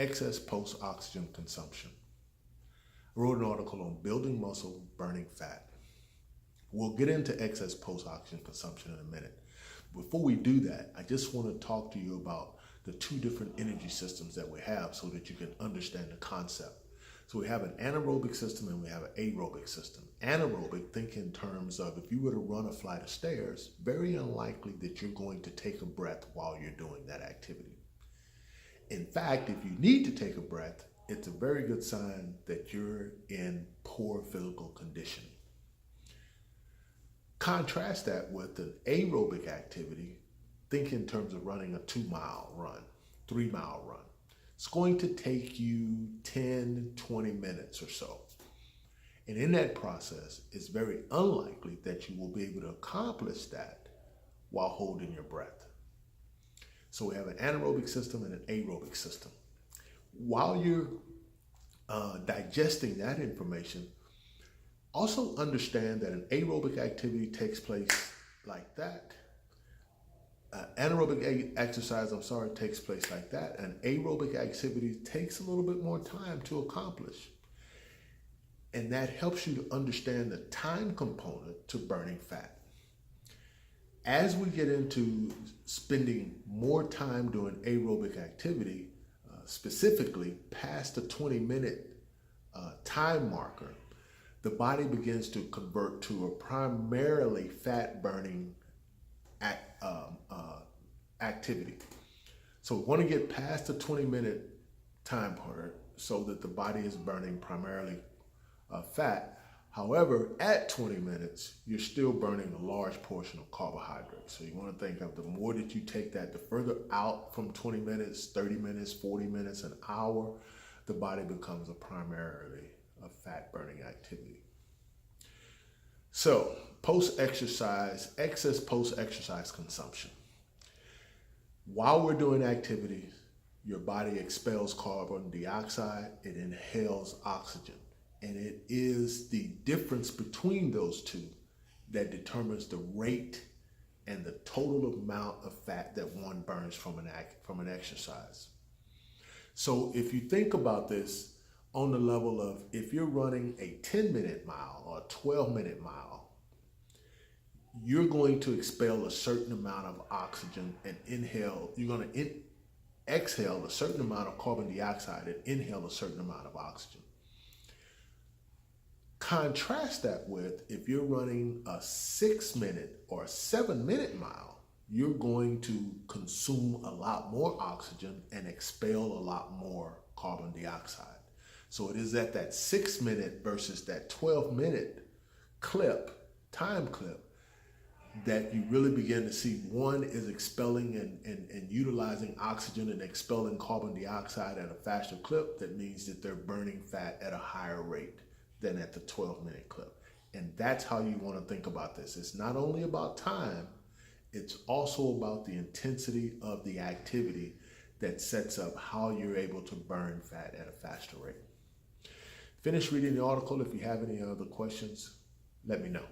excess post-oxygen consumption. I wrote an article on building muscle, burning fat. We'll get into excess post-oxygen consumption in a minute. Before we do that, I just want to talk to you about the two different energy systems that we have so that you can understand the concept. So we have an anaerobic system and we have an aerobic system. Anaerobic, think in terms of if you were to run a flight of stairs, very unlikely that you're going to take a breath while you're doing that activity. In fact, if you need to take a breath, it's a very good sign that you're in poor physical condition. Contrast that with an aerobic activity. Think in terms of running a 2-mile run, 3-mile run. It's going to take you 10, 20 minutes or so. And in that process, it's very unlikely that you will be able to accomplish that while holding your breath. So we have an anaerobic system and an aerobic system. While you're digesting that information, also understand that an aerobic activity takes place like that. Anaerobic exercise, takes place like that. An aerobic activity takes a little bit more time to accomplish. And that helps you to understand the time component to burning fat. As we get into spending more time doing aerobic activity, specifically past the 20-minute time marker, the body begins to convert to a primarily fat-burning activity. So we want to get past the 20-minute time part so that the body is burning primarily fat. However, at 20 minutes, you're still burning a large portion of carbohydrates. So you want to think of the more that you take that, the further out from 20 minutes, 30 minutes, 40 minutes, an hour, the body becomes a primarily a fat-burning activity. So post-exercise, excess post-exercise consumption. While we're doing activity, your body expels carbon dioxide, it inhales oxygen. And it is the difference between those two that determines the rate and the total amount of fat that one burns from an exercise. So if you think about this on the level of if you're running a 10-minute mile or a 12-minute mile, you're going to expel a certain amount of oxygen and you're going to exhale a certain amount of carbon dioxide and inhale a certain amount of oxygen. Contrast that with if you're running a 6-minute or a 7-minute mile, you're going to consume a lot more oxygen and expel a lot more carbon dioxide. So it is at that 6-minute versus that 12-minute time clip, that you really begin to see one is expelling and utilizing oxygen and expelling carbon dioxide at a faster clip. That means that they're burning fat at a higher rate than at the 12-minute clip. And that's how you want to think about this. It's not only about time, it's also about the intensity of the activity that sets up how you're able to burn fat at a faster rate. Finish reading the article. If you have any other questions, let me know.